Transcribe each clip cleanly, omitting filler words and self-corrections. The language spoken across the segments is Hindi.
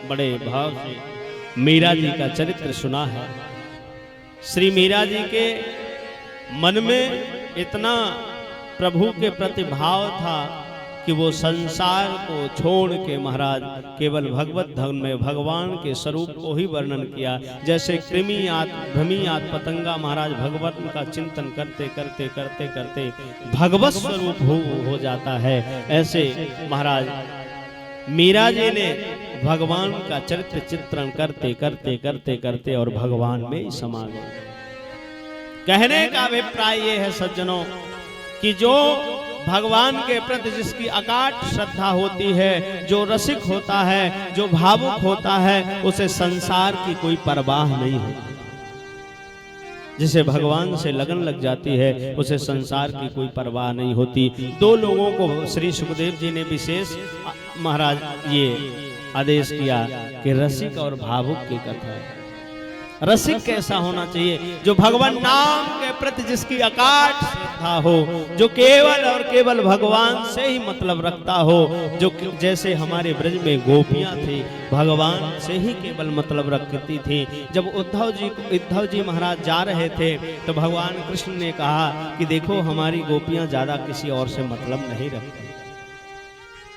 बड़े भाव से मीरा जी का चरित्र सुना है। श्री मीरा जी के मन में इतना प्रभु के प्रति भाव था कि वो संसार को छोड़ के महाराज केवल भगवत धन में भगवान के स्वरूप को ही वर्णन किया। जैसे कृमि आत भ्रमी आत पतंगा महाराज भगवान का चिंतन करते करते करते करते भगवत स्वरूप हो जाता है, ऐसे महाराज मीरा जी ने भगवान का चरित्र चित्रण करते करते करते करते और भगवान में ही समा गए। कहने का अभिप्राय ये है सज्जनों कि जो भगवान के प्रति जिसकी अकाट श्रद्धा होती है, जो रसिक होता है, जो भावुक होता है, उसे संसार की कोई परवाह नहीं होती। जिसे भगवान से लगन लग जाती है उसे संसार की कोई परवाह नहीं होती। दो लोगों को श्री सुखदेव जी ने विशेष महाराज ये आदेश किया कि रसिक और भावुक की कथा है। रसिक कैसा होना चाहिए? जो भगवान नाम के प्रति जिसकी अकाट श्रद्धा हो, जो केवल और केवल भगवान से ही मतलब रखता हो, जो जैसे हमारे ब्रज में गोपियां थी भगवान से ही केवल मतलब रखती थी। जब उद्धव जी महाराज जा रहे थे तो भगवान कृष्ण ने कहा कि देखो हमारी गोपियां ज्यादा किसी और से मतलब नहीं रखती।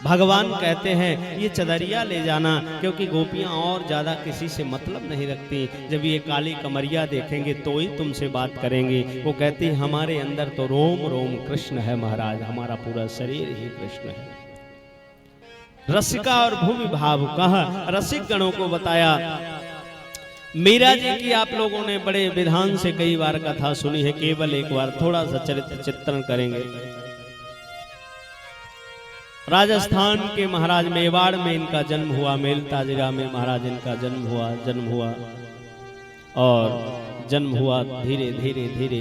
भगवान कहते हैं ये चदरिया ले जाना, क्योंकि गोपियां और ज्यादा किसी से मतलब नहीं रखती। जब ये काली कमरिया देखेंगे तो ही तुमसे बात करेंगे। वो कहती हमारे अंदर तो रोम रोम कृष्ण है महाराज, हमारा पूरा शरीर ही कृष्ण है। रसिका और भूमि भाव कहा रसिक गणों को बताया। मीरा जी की आप लोगों ने बड़े विधान से कई बार कथा सुनी है, केवल एक बार थोड़ा सा चरित्र चित्रण करेंगे। राजस्थान के महाराज मेवाड़ में इनका जन्म हुआ, मेल ताजरा में महाराज इनका जन्म हुआ और जन्म हुआ धीरे धीरे धीरे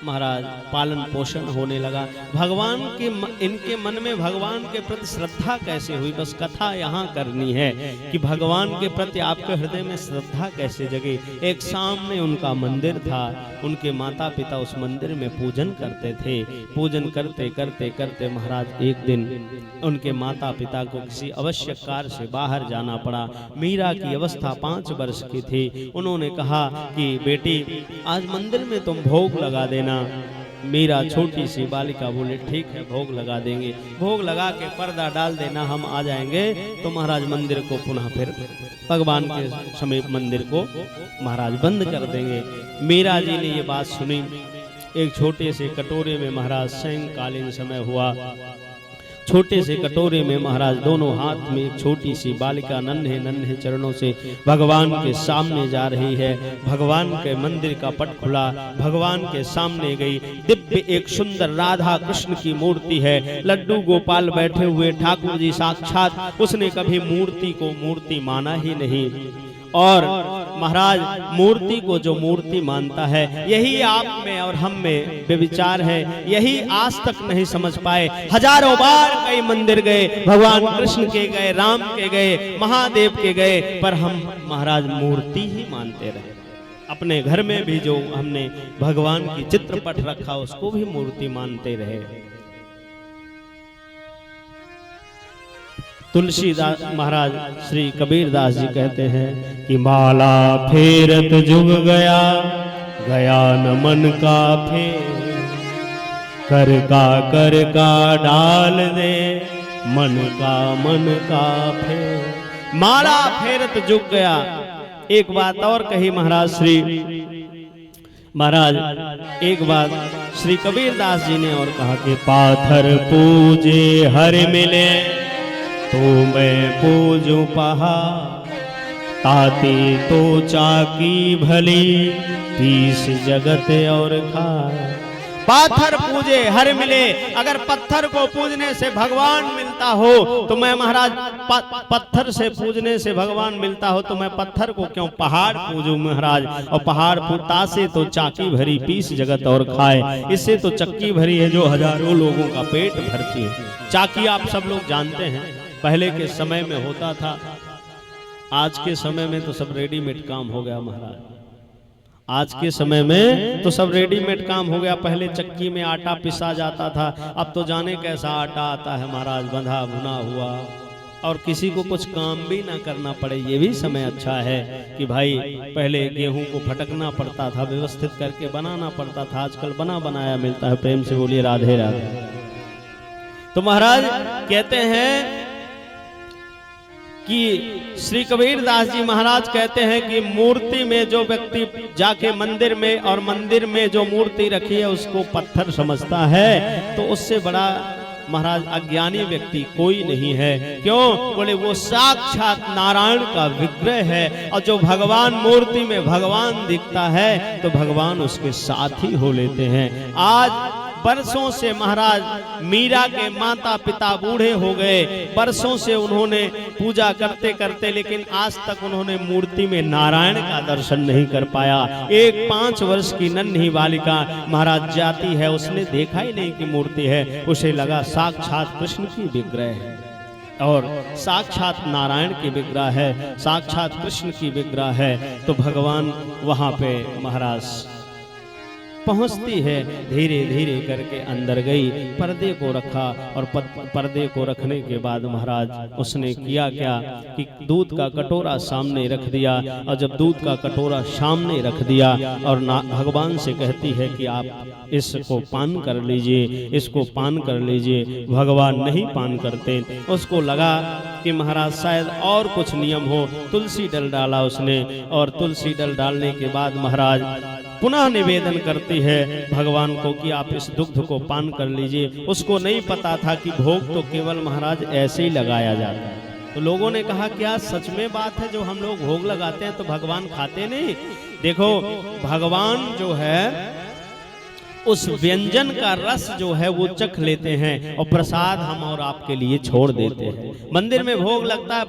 महाराज पालन पोषण होने लगा। भगवान के इनके मन में भगवान के प्रति श्रद्धा कैसे हुई, बस कथा यहाँ करनी है कि भगवान के प्रति आपके हृदय में श्रद्धा कैसे जगे। एक सामने उनका मंदिर था, उनके माता पिता उस मंदिर में पूजन करते थे। पूजन करते करते करते महाराज एक दिन उनके माता पिता को किसी आवश्यक कार्य से बाहर जाना पड़ा। मीरा की अवस्था 5 वर्ष की थी। उन्होंने कहा कि बेटी आज मंदिर में तुम भोग लगा देना। मीरा छोटी सी बालिका बोले ठीक है भोग लगा देंगे। भोग लगा के पर्दा डाल देना, हम आ जाएंगे तो महाराज मंदिर को पुनः फिर भगवान के समीप मंदिर को महाराज बंद कर देंगे। मीरा जी ने ये बात सुनी। एक छोटे से कटोरे में महाराज सायंकालीन समय हुआ। छोटे से कटोरे में महाराज दोनों हाथ में एक छोटी सी बालिका नन्हे नन्हे चरणों से भगवान के सामने जा रही है। भगवान के मंदिर का पट खुला, भगवान के सामने गई। दिव्य एक सुंदर राधा कृष्ण की मूर्ति है। लड्डू गोपाल बैठे हुए ठाकुर जी साक्षात। उसने कभी मूर्ति को मूर्ति माना ही नहीं। और महाराज मूर्ति को जो मूर्ति मानता है यही आप में और हम में व्यभिचार है। यही आज तक नहीं समझ पाए। हजारों बार कई मंदिर गए, भगवान कृष्ण के गए, राम के गए, महादेव के गए, पर हम महाराज मूर्ति ही मानते रहे। अपने घर में भी जो हमने भगवान की चित्रपट रखा उसको भी मूर्ति मानते रहे। तुलसीदास महाराज श्री कबीरदास जी कहते हैं कि माला फेरत जुग गया, गया न मन का फेर, कर का डाल दे, मन का फेर। माला फेरत जुग गया। एक बात और कही महाराज एक बात श्री कबीरदास जी ने और कहा कि पाथर पूजे हर मिले, तो मैं पूजू पहाड़, ताती तो चाकी भली, पीस जगत और खाए। पाथर पूजे हर मिले। अगर पत्थर को पूजने से भगवान मिलता हो तो मैं महाराज पत्थर से पूजने से भगवान मिलता हो तो मैं पत्थर को क्यों पहाड़ पूजूं महाराज। और पहाड़ पूता से तो चाकी भरी, पीस जगत और खाए। इससे तो चक्की भरी है जो हजारों लोगों का पेट भरती है। चाकी आप सब लोग जानते हैं पहले के समय में होता था। आज के समय में तो सब रेडीमेड काम हो गया महाराज। आज के समय में तो सब रेडीमेड काम हो गया। पहले चक्की में आटा पिसा जाता था, अब तो जाने कैसा आटा आता है महाराज, बंधा भुना हुआ। और किसी को कुछ काम भी ना करना पड़े, ये भी समय अच्छा है कि भाई पहले गेहूं को फटकना पड़ता था, व्यवस्थित करके बनाना पड़ता था, आजकल बना बनाया मिलता है। प्रेम से बोलिए राधे राधे। तो महाराज कहते हैं कि श्री कबीरदास जी महाराज कहते हैं कि मूर्ति में जो व्यक्ति जाके मंदिर में और मंदिर में जो मूर्ति रखी है उसको पत्थर समझता है, तो उससे बड़ा महाराज अज्ञानी व्यक्ति कोई नहीं है। क्यों? बोले वो साक्षात नारायण का विग्रह है, और जो भगवान मूर्ति में भगवान दिखता है तो भगवान उसके साथ ही हो लेते हैं। आज बरसों से महाराज मीरा के माता पिता बूढ़े हो गए, बरसों से उन्होंने पूजा करते करते, लेकिन आज तक उन्होंने मूर्ति में नारायण का दर्शन नहीं कर पाया। एक 5 वर्ष की नन्ही बालिका महाराज जाती है, उसने देखा ही नहीं कि मूर्ति है, उसे लगा साक्षात कृष्ण की विग्रह है और साक्षात नारायण की विग्रह है, साक्षात कृष्ण की विग्रह है। तो भगवान वहां पे महाराज पहुंचती है, धीरे धीरे करके अंदर गई, पर्दे को रखा, और पर्दे को रखने के बाद महाराज उसने किया क्या कि दूध का कटोरा सामने रख दिया, और जब दूध का कटोरा सामने रख दिया और भगवान से कहती है कि आप इसको पान कर लीजिए, इसको पान कर लीजिए। भगवान नहीं पान करते, उसको लगा कि महाराज शायद और कुछ नियम हो, तुलसी दल डाला उसने, और तुलसी दल डालने के बाद महाराज पुनः निवेदन करती है भगवान को कि आप इस दुग्ध को पान कर लीजिए। उसको नहीं पता था कि भोग तो केवल महाराज ऐसे ही लगाया जाता है। तो लोगों ने कहा क्या सच में बात है, जो हम लोग भोग लगाते हैं तो भगवान खाते नहीं? देखो भगवान जो है उस व्यंजन का रस जो है वो चख लेते हैं, और प्रसाद हम और आपके लिए छोड़ देते हैं। मंदिर में भोग लगता है,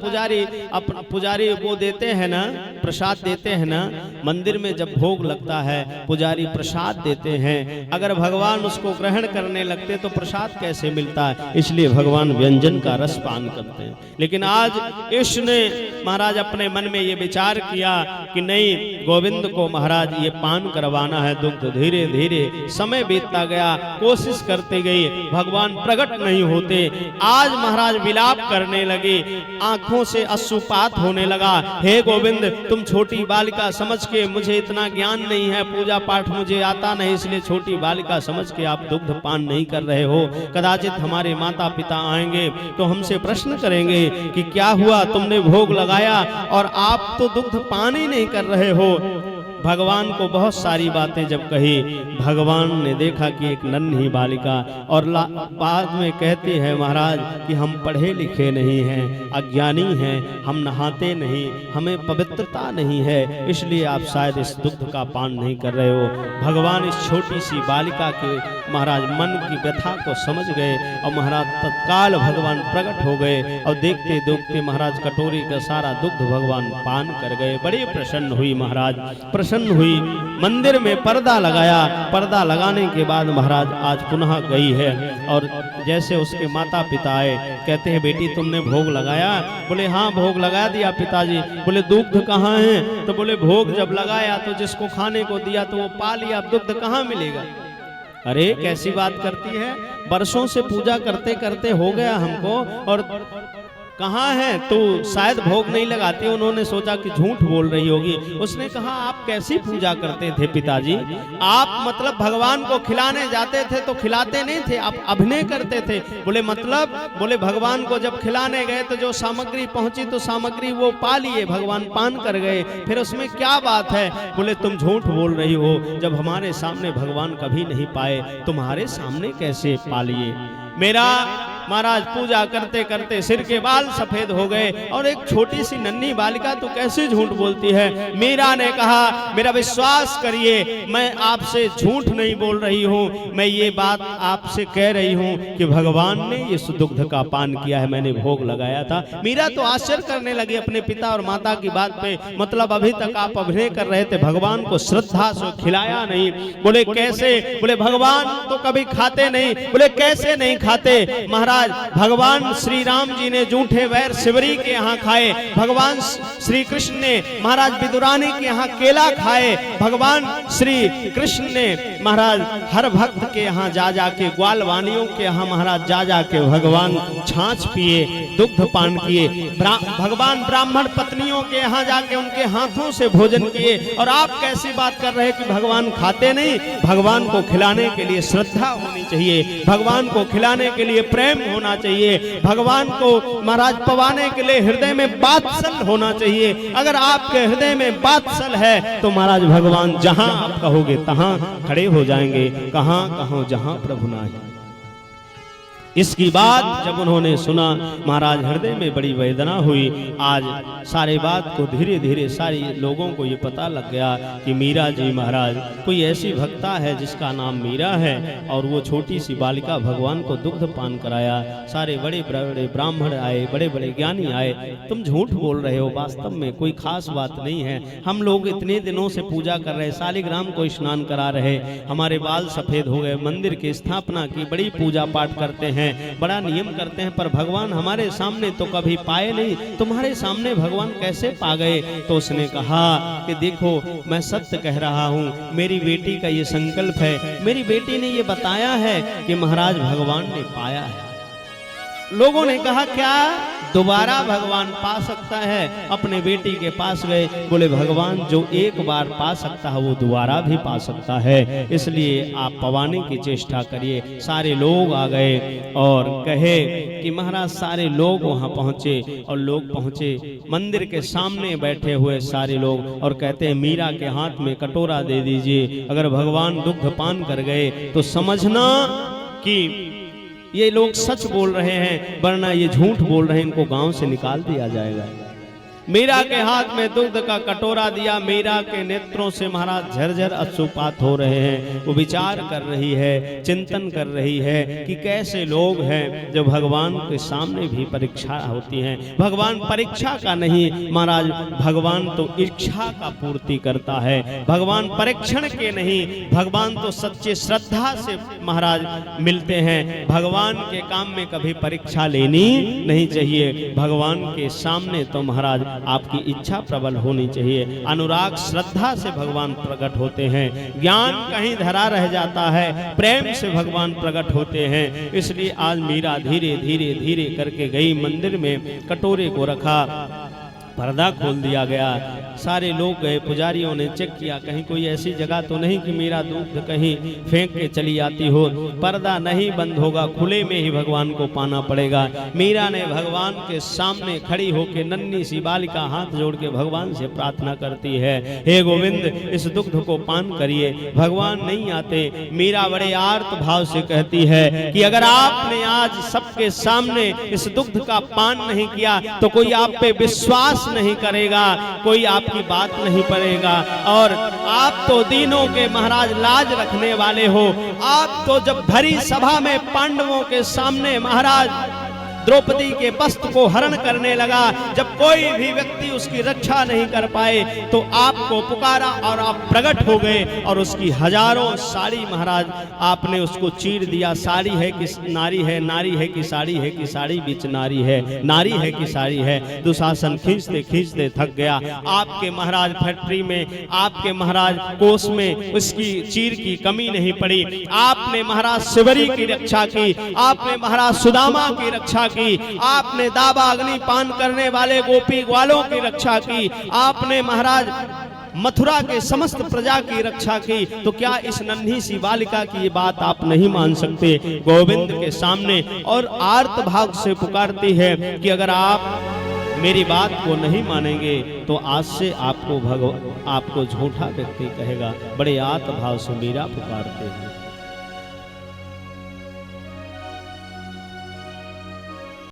पुजारी वो देते हैं ना, प्रसाद देते हैं ना, मंदिर में जब भोग लगता है पुजारी प्रसाद देते हैं। अगर भगवान उसको ग्रहण करने लगते तो प्रसाद कैसे मिलता है? इसलिए भगवान व्यंजन का रस पान करते हैं। लेकिन आज ईश ने महाराज अपने मन में ये विचार किया कि नहीं, गोविंद को महाराज ये पान करवाना है दुग्ध। धीरे धीरे समय बीतता गया, कोशिश करते गई, भगवान प्रकट नहीं होते। आज महाराज विलाप करने लगे, आंखों से अश्रुपात होने लगा। हे गोविंद, तुम छोटी बालिका समझ के, मुझे इतना ज्ञान नहीं है, पूजा पाठ मुझे आता नहीं, इसलिए छोटी बालिका समझ के आप दुग्ध पान नहीं कर रहे हो। कदाचित हमारे माता पिता आएंगे तो हमसे प्रश्न करेंगे कि क्या हुआ, तुमने भोग लगाया और आप तो दुग्ध पान ही नहीं कर रहे हो। भगवान को बहुत सारी बातें जब कही, भगवान ने देखा कि एक नन्ही बालिका, और बाद में कहती है महाराज कि हम पढ़े लिखे नहीं हैं, अज्ञानी हैं, हम नहाते नहीं, हमें पवित्रता नहीं है, इसलिए आप शायद इस दुग्ध का पान नहीं कर रहे हो। भगवान इस छोटी सी बालिका के महाराज मन की व्यथा को समझ गए, और महाराज तत्काल भगवान प्रकट हो गए, और देखते देखते महाराज कटोरी का सारा दुग्ध भगवान पान कर गए। बड़ी प्रसन्न हुई महाराज, प्रसन्न हुई। मंदिर में पर्दा लगाया, पर्दा लगाने के बाद महाराज आज पुनः गई है, और जैसे उसके माता पिता आए, कहते हैं बेटी तुमने भोग लगाया? बोले हाँ भोग लगा दिया पिताजी। बोले दुग्ध कहाँ है? तो बोले भोग जब लगाया तो जिसको खाने को दिया तो वो पा लिया, अब दुग्ध कहाँ मिलेगा? अरे कैसी बात करती है, बरसों से पूजा करते करते हो गया हमको, और कहाँ है? तो शायद भोग नहीं लगाती, उन्होंने सोचा कि झूठ बोल रही होगी। उसने कहा आप कैसी पूजा करते थे पिताजी? आप मतलब भगवान को खिलाने जाते थे तो खिलाते नहीं थे, आप अभिनय करते थे। बोले मतलब? बोले भगवान को जब खिलाने गए तो जो सामग्री पहुंची तो सामग्री वो पा लिए, भगवान पान कर गए, फिर उसमें क्या बात है? बोले तुम झूठ बोल रही हो, जब हमारे सामने भगवान कभी नहीं पाए, तुम्हारे सामने कैसे पा लिए? मेरा महाराज पूजा करते करते सिर के बाल सफेद हो गए, और एक छोटी सी नन्ही बालिका तो कैसे झूठ बोलती है? मीरा ने कहा मेरा विश्वास करिए, मैं आपसे झूठ नहीं बोल रही हूँ, मैं ये बात आपसे कह रही हूँ कि भगवान ने इस दुग्ध का पान किया है, मैंने भोग लगाया था। मीरा तो आश्चर्य करने लगी अपने पिता और माता की बात पे, मतलब अभी तक आप अभिनय कर रहे थे, भगवान को श्रद्धा से खिलाया नहीं। बोले कैसे? बोले भगवान तो कभी खाते नहीं। बोले कैसे नहीं खाते? महाराज महाराज भगवान श्री राम जी ने जूठे वैर शिवरी के यहाँ खाए, भगवान श्री कृष्ण ने महाराज विदुरानी के यहाँ केला खाए, भगवान श्री कृष्ण ने महाराज हर भक्त के यहाँ जा जाके, ग्वालवानियों के यहाँ महाराज जा जाके भगवान छाछ पिए, दुग्ध पान किए, भगवान ब्राह्मण पत्नियों के यहाँ जाके उनके हाथों से भोजन किए। और आप कैसी बात कर रहे हैं कि भगवान खाते नहीं? भगवान को खिलाने के लिए श्रद्धा होनी चाहिए, भगवान को खिलाने के लिए प्रेम होना चाहिए, भगवान को महाराज पवाने के लिए हृदय में वात्सल होना चाहिए। अगर आपके हृदय में वात्सल है तो महाराज भगवान जहां आप कहोगे तहां खड़े हो जाएंगे। कहां कहो जहां प्रभु नाही। इसकी बात जब उन्होंने सुना महाराज हृदय में बड़ी वेदना हुई। आज सारे बात को धीरे धीरे सारी लोगों को ये पता लग गया कि मीरा जी महाराज कोई ऐसी भक्ता है जिसका नाम मीरा है, और वो छोटी सी बालिका भगवान को दुग्ध पान कराया। सारे बड़े बड़े ब्राह्मण आए, बड़े बड़े ज्ञानी आए। तुम झूठ बोल रहे हो, वास्तव में कोई खास बात नहीं है। हम लोग इतने दिनों से पूजा कर रहे, शालिग्राम को स्नान करा रहे, हमारे बाल सफेद हो गए, मंदिर की स्थापना की, बड़ी पूजा पाठ करते हैं, बड़ा नियम करते हैं, पर भगवान हमारे सामने तो कभी पाए नहीं, तुम्हारे सामने भगवान कैसे पा गए? तो उसने कहा कि देखो मैं सत्य कह रहा हूँ, मेरी बेटी का ये संकल्प है, मेरी बेटी ने ये बताया है कि महाराज भगवान ने पाया है। लोगों ने कहा क्या दोबारा भगवान पा सकता है? अपने बेटी के पास गए, बोले भगवान जो एक बार पा सकता है वो दोबारा भी पा सकता है, इसलिए आप पवाने की चेष्टा करिए। सारे लोग आ गए और कहे कि महाराज सारे लोग वहां पहुंचे, और लोग पहुंचे मंदिर के सामने बैठे हुए सारे लोग, और कहते हैं मीरा के हाथ में कटोरा दे दीजिए, अगर भगवान दुग्ध पान कर गए तो समझना कि ये लोग सच बोल रहे हैं, वरना ये झूठ बोल रहे हैं, इनको गांव से निकाल दिया जाएगा। मीरा के हाथ में दुग्ध का कटोरा दिया। मीरा के नेत्रों से महाराज झरझर अश्रुपात हो रहे हैं। वो विचार कर रही है, चिंतन कर रही है कि कैसे लोग हैं जो भगवान के सामने भी परीक्षा होती हैं। भगवान परीक्षा का नहीं महाराज, भगवान तो इच्छा का पूर्ति करता है। भगवान परीक्षण के नहीं, भगवान तो सच्चे श्रद्धा से महाराज मिलते हैं। भगवान के काम में कभी परीक्षा लेनी नहीं चाहिए। भगवान के सामने तो महाराज आपकी इच्छा प्रबल होनी चाहिए। अनुराग श्रद्धा से भगवान प्रकट होते हैं। ज्ञान कहीं धरा रह जाता है, प्रेम से भगवान प्रकट होते हैं। इसलिए आज मीरा धीरे धीरे धीरे करके गई, मंदिर में कटोरे को रखा, पर्दा खोल दिया गया। सारे लोग गए, पुजारियों ने चेक किया कहीं कोई ऐसी जगह तो नहीं कि मीरा दूध कहीं फेंक के चली आती हो। पर्दा नहीं बंद होगा, खुले में ही भगवान को पाना पड़ेगा। मीरा ने भगवान के सामने खड़ी होकर नन्ही सी बालिका हाथ जोड़ के भगवान से प्रार्थना करती है, हे गोविंद इस दुग्ध को पान करिए। भगवान नहीं आते। मीरा बड़े आर्त भाव से कहती है कि अगर आपने आज सबके सामने इस दुग्ध का पान नहीं किया तो कोई आप पे विश्वास नहीं करेगा, कोई आपकी बात नहीं पड़ेगा। और आप तो दीनों के महाराज लाज रखने वाले हो। आप तो जब भरी सभा में पांडवों के सामने महाराज द्रौपदी के वस्त्र को हरण करने लगा, जब कोई भी व्यक्ति उसकी रक्षा नहीं कर पाए तो आपको पुकारा और आप प्रकट हो गए और उसकी हजारों साड़ी महाराज आपने उसको चीर दिया। साड़ी है कि नारी है, नारी है कि साड़ी है कि साड़ी बीच नारी है, नारी है कि साड़ी है। दुशासन खींचते खींचते थक गया। आपके महाराज फैक्ट्री में, आपके महाराज कोष में उसकी चीर की कमी नहीं पड़ी। आपने महाराज शिवरी की रक्षा की, आपने महाराज सुदामा की रक्षा की, आपने दावा अग्नि पान करने वाले गोपी ग्वालों की रक्षा की, आपने महाराज मथुरा के समस्त प्रजा की रक्षा की। तो क्या इस नन्ही सी बालिका की ये बात आप नहीं मान सकते? गोविंद के सामने और आर्त भाव से पुकारती है कि अगर आप मेरी बात को नहीं मानेंगे तो आज से आपको झूठा व्यक्ति कहेगा। बड़े आर्त भाव से मीरा पुकारते हैं।